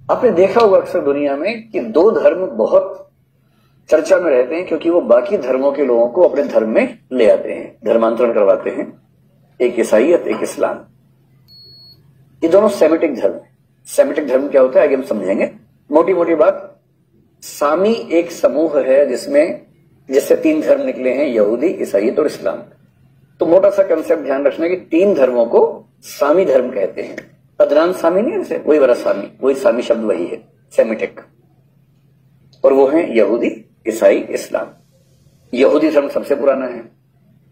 आपने देखा होगा अक्सर दुनिया में कि दो धर्म बहुत चर्चा में रहते हैं क्योंकि वो बाकी धर्मों के लोगों को अपने धर्म में ले आते हैं, धर्मांतरण करवाते हैं। एक ईसाईयत, एक इस्लाम। ये दोनों सेमिटिक धर्म है। सेमिटिक धर्म क्या होता है आगे हम समझेंगे। मोटी मोटी बात, सामी एक समूह है जिससे तीन धर्म निकले हैं, यहूदी, ईसाईयत और इस्लाम। तो मोटा सा कंसेप्ट ध्यान रखना कि तीन धर्मों को सामी धर्म कहते हैं। अदनान सामी नहीं है, वही वाला सामी, वही सामी शब्द वही है, सेमिटिक। और वो है यहूदी, ईसाई, इस्लाम। यहूदी धर्म सबसे पुराना है।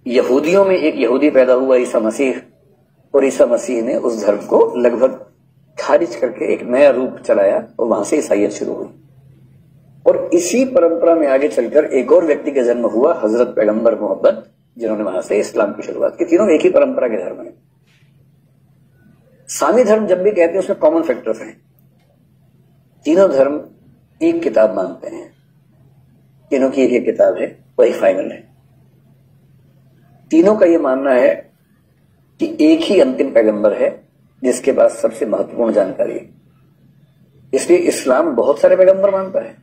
यहूदियों में एक यहूदी पैदा हुआ, ईसा मसीह, और ईसा मसीह ने उस धर्म को लगभग खारिज करके एक नया रूप चलाया और वहां से ईसाईयत शुरू हुई। और इसी परंपरा में आगे चलकर एक और व्यक्ति का जन्म हुआ, हजरत पैगंबर मोहम्मद, जिन्होंने वहां से इस्लाम की शुरुआत की। तीनों एक ही परंपरा के धर्म है। सामी धर्म जब भी कहते हैं उसमें कॉमन फैक्टर्स हैं। तीनों धर्म एक किताब मानते हैं, तीनों की एक ही किताब है, वही फाइनल है। तीनों का यह मानना है कि एक ही अंतिम पैगंबर है जिसके पास सबसे महत्वपूर्ण जानकारी है। इसलिए इस्लाम बहुत सारे पैगंबर मानता है।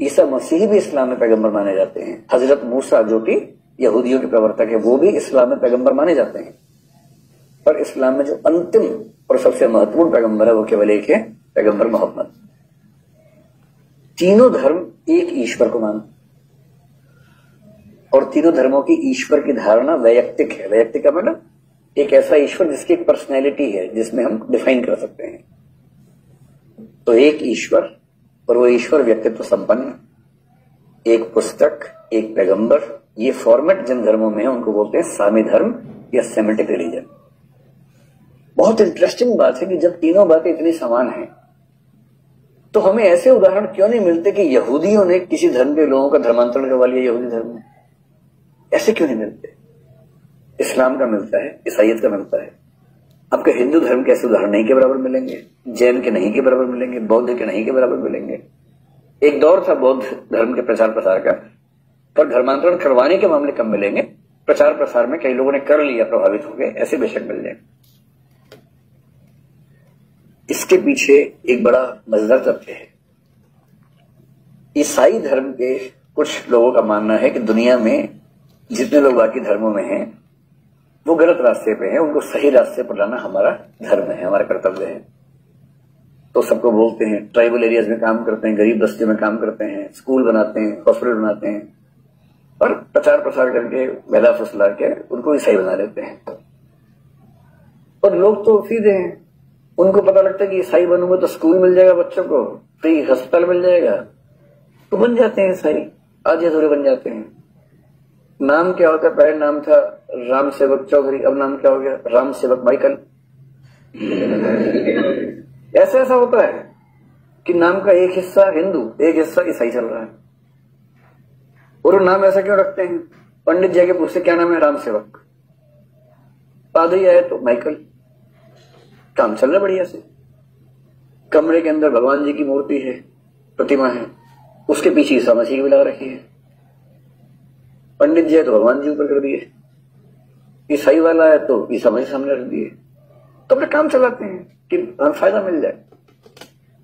ईसा मसीह भी इस्लाम में पैगंबर माने जाते हैं। हजरत मूसा जो कि यहूदियों के प्रवर्तक है, वो भी इस्लाम में पैगंबर माने जाते हैं। पर इस्लाम में जो अंतिम और सबसे महत्वपूर्ण पैगंबर है वो केवल एक है, पैगंबर मोहम्मद। तीनों धर्म एक ईश्वर को मानते और तीनों धर्मों की ईश्वर की धारणा वैयक्तिक है। वैयक्तिक का मतलब एक ऐसा ईश्वर जिसकी एक पर्सनैलिटी है, जिसमें हम डिफाइन कर सकते हैं। तो एक ईश्वर, और वो ईश्वर व्यक्तित्व संपन्न, एक पुस्तक, एक पैगंबर। ये फॉर्मेट जिन धर्मों में है उनको बोलते हैं सामी धर्म या सेमिटिक रिलीजन। बहुत इंटरेस्टिंग बात है कि जब तीनों बातें इतनी समान हैं तो हमें ऐसे उदाहरण क्यों नहीं मिलते कि यहूदियों ने किसी धर्म के लोगों का धर्मांतरण करवा लिया यहूदी धर्म में? ऐसे क्यों नहीं मिलते? इस्लाम का मिलता है, ईसाईयत का मिलता है। आपके हिंदू धर्म के ऐसे उदाहरण नहीं के बराबर मिलेंगे, जैन के नहीं के बराबर मिलेंगे, बौद्ध के नहीं के बराबर मिलेंगे। एक दौर था बौद्ध धर्म के प्रचार प्रसार का, पर धर्मांतरण करवाने के मामले कम मिलेंगे। प्रचार प्रसार में कई लोगों ने कर लिया, प्रभावित हो गए, ऐसे बेशक मिल जाए। इसके पीछे एक बड़ा मजेदार तथ्य है। ईसाई धर्म के कुछ लोगों का मानना है कि दुनिया में जितने लोग बाकी धर्मों में हैं वो गलत रास्ते पे हैं, उनको सही रास्ते पर लाना हमारा धर्म है, हमारा कर्तव्य है। तो सबको बोलते हैं, ट्राइबल एरियाज में काम करते हैं, गरीब बस्तियों में काम करते हैं, स्कूल बनाते हैं, हॉस्पिटल बनाते हैं, और प्रचार प्रसार करके मैदा फुसला के उनको ईसाई बना लेते हैं। और लोग तो सीधे हैं, उनको पता लगता है कि ईसाई बनूंगा तो स्कूल मिल जाएगा बच्चों को, फ्री अस्पताल मिल जाएगा, तो बन जाते हैं ईसाई। आज ये थोड़े बन जाते हैं। नाम क्या होता है? पहले नाम था राम सेवक चौधरी, अब नाम क्या हो गया? राम सेवक माइकल। ऐसा ऐसा होता है कि नाम का एक हिस्सा हिंदू, एक हिस्सा ईसाई चल रहा है। और वो नाम ऐसा क्यों रखते हैं? पंडित जी के पूछते क्या नाम है? राम सेवक। पादरी आए तो माइकल। काम चल रहा बढ़िया से। कमरे के अंदर भगवान जी की मूर्ति है, प्रतिमा है, उसके पीछे ईसा मसीह भी लगा रखी है। पंडित जी है तो भगवान जी ऊपर कर दिए, ईसाई वाला है तो ईसा मसीह सामने रख दिए। तो अपने काम चलाते हैं कि फायदा मिल जाए।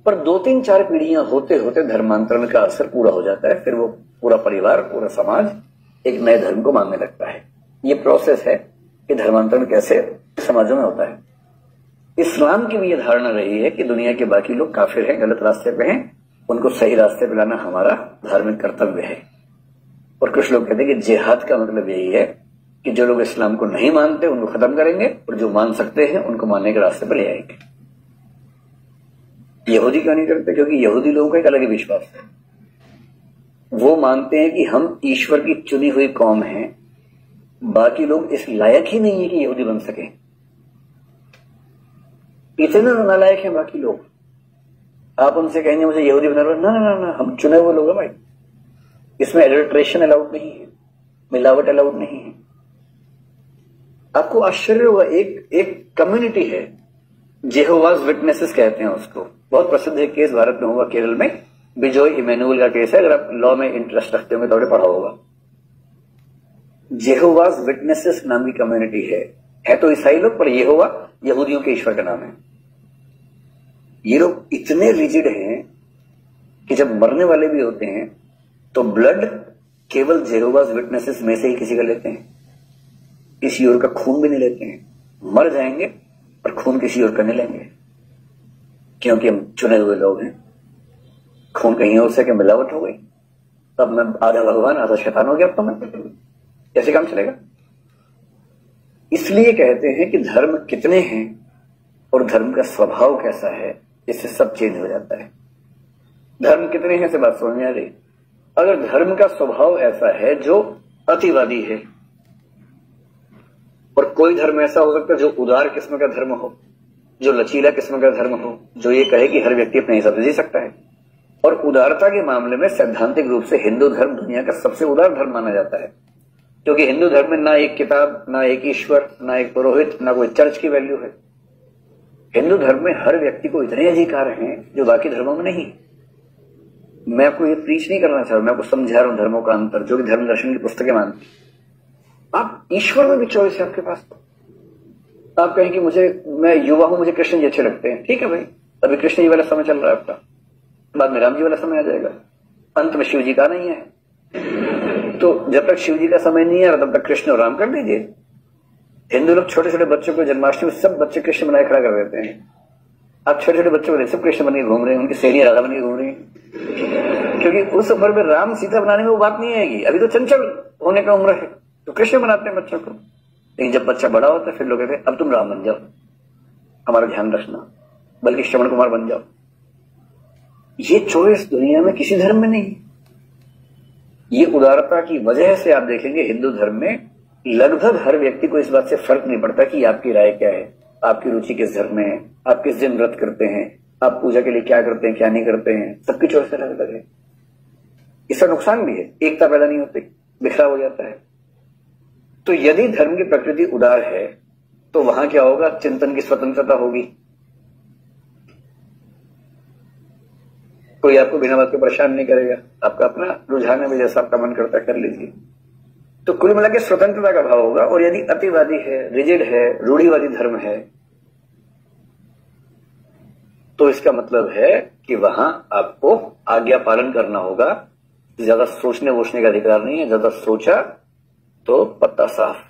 पर 2-3-4 पीढ़ियां होते होते धर्मांतरण का असर पूरा हो जाता है। फिर वो पूरा परिवार, पूरा समाज एक नए धर्म को मानने लगता है। ये प्रोसेस है कि धर्मांतरण कैसे समाजों में होता है। इस्लाम की भी यह धारणा रही है कि दुनिया के बाकी लोग काफिर हैं, गलत रास्ते पे हैं, उनको सही रास्ते पे लाना हमारा धार्मिक कर्तव्य है। और कुछ लोग कहते हैं कि जिहाद का मतलब यही है कि जो लोग इस्लाम को नहीं मानते उनको खत्म करेंगे और जो मान सकते हैं उनको मानने के रास्ते पर ले आएंगे। यहूदी क्यों नहीं करते? क्योंकि यहूदी लोगों का एक अलग ही विश्वास है। वो मानते हैं कि हम ईश्वर की चुनी हुई कौम हैं, बाकी लोग इस लायक ही नहीं है कि यहूदी बन सके। इतने नालायक हैं बाकी लोग। आप उनसे कहेंगे मुझे यहूदी बना लो, ना ना ना ना, हम चुने हुए लोग हैं भाई, इसमें एडल्ट्रेशन अलाउड नहीं है, मिलावट अलाउड नहीं है। आपको आश्चर्य होगा, एक कम्युनिटी है, जेहोवाज विटनेसेस कहते हैं उसको। बहुत प्रसिद्ध है, केस भारत में हुआ, केरल में बिजॉय इमैनुअल का केस है। अगर आप लॉ में इंटरेस्ट रखते होंगे तो आपने पढ़ा होगा। जेहोवाज विटनेसेस नाम की कम्युनिटी है तो ईसाई लोग, पर यहोवा यहूदियों के ईश्वर का नाम है। ये लोग इतने रिजिड हैं कि जब मरने वाले भी होते हैं तो ब्लड केवल जेहोवाज विटनेसेस में से ही किसी का लेते हैं, किसी और का खून भी नहीं लेते हैं। मर जाएंगे पर खून किसी और का नहीं लेंगे, क्योंकि हम चुने हुए लोग हैं। खून कहीं और से मिलावट हो गई, तब मैं आधा भगवान आधा शैतान हो गया, अब तो मैं कैसे काम चलेगा? इसलिए कहते हैं कि धर्म कितने हैं और धर्म का स्वभाव कैसा है, इससे सब चेंज हो जाता है। धर्म कितने हैं से बात समझ में आ रही? अगर धर्म का स्वभाव ऐसा है जो अतिवादी है, और कोई धर्म ऐसा हो सकता है जो उदार किस्म का धर्म हो, जो लचीला किस्म का धर्म हो, जो ये कहे कि हर व्यक्ति अपने हिसाब से जी सकता है। और उदारता के मामले में सैद्धांतिक रूप से हिंदू धर्म दुनिया का सबसे उदार धर्म माना जाता है, क्योंकि हिंदू धर्म में ना एक किताब, ना एक ईश्वर, ना एक पुरोहित, ना कोई चर्च की वैल्यू है। हिंदू धर्म में हर व्यक्ति को इतने अधिकार हैं जो बाकी धर्मों में नहीं। मैं आपको ये प्रीच नहीं करना चाह रहा, मैं आपको समझा रहा हूं धर्मों का अंतर, जो कि धर्म दर्शन की पुस्तकें मानती। आप ईश्वर में भी चॉइस है आपके पास। आप कहें कि मैं युवा हूं, मुझे कृष्ण जी अच्छे लगते हैं, ठीक है भाई, अभी कृष्ण जी वाला समय चल रहा है आपका, बाद में राम जी वाला समय आ जाएगा, अंत में शिव जी का नहीं है। तो जब तक शिव जी का समय नहीं आ रहा तब तक कृष्ण और राम कर दीजिए। हिंदू लोग छोटे छोटे बच्चों को जन्माष्टमी में सब बच्चे कृष्ण बनाए खड़ा कर देते हैं। आप छोटे छोटे बच्चों को सब कृष्ण बन के घूम रहे हैं, उनकी सहेलियां राधा बन के घूम रही हैं, क्योंकि उस उम्र में राम सीता बनाने में वो बात नहीं आएगी। अभी तो चंचल होने का उम्र है, तो कृष्ण बनाते हैं बच्चों को। लेकिन जब बच्चा बड़ा होता है फिर लोग कहते हैं अब तुम राम बन जाओ, हमारा ध्यान रखना, बल्कि श्रवण कुमार बन जाओ। ये चॉइस दुनिया में किसी धर्म में नहीं। ये उदारता की वजह से आप देखेंगे हिंदू धर्म में लगभग हर व्यक्ति को इस बात से फर्क नहीं पड़ता कि आपकी राय क्या है, आपकी रुचि किस धर्म में है, आप किस दिन व्रत करते हैं, आप पूजा के लिए क्या करते हैं क्या नहीं करते हैं, सबकी चॉइस अलग अलग है। इसका नुकसान भी है, एकता पैदा नहीं होती, बिखरा हो जाता है। तो यदि धर्म की प्रकृति उदार है तो वहां क्या होगा? चिंतन की स्वतंत्रता होगी। कोई आपको बिना बात के परेशान नहीं करेगा, आपका अपना रुझान में जैसा आपका मन करता है कर लीजिए। तो कुल मिला के स्वतंत्रता का भाव होगा। और यदि अतिवादी है, रिजिड है, रूढ़िवादी धर्म है, तो इसका मतलब है कि वहां आपको आज्ञा पालन करना होगा। ज्यादा सोचने वोचने का अधिकार नहीं है, ज्यादा सोचा तो पत्ता साफ।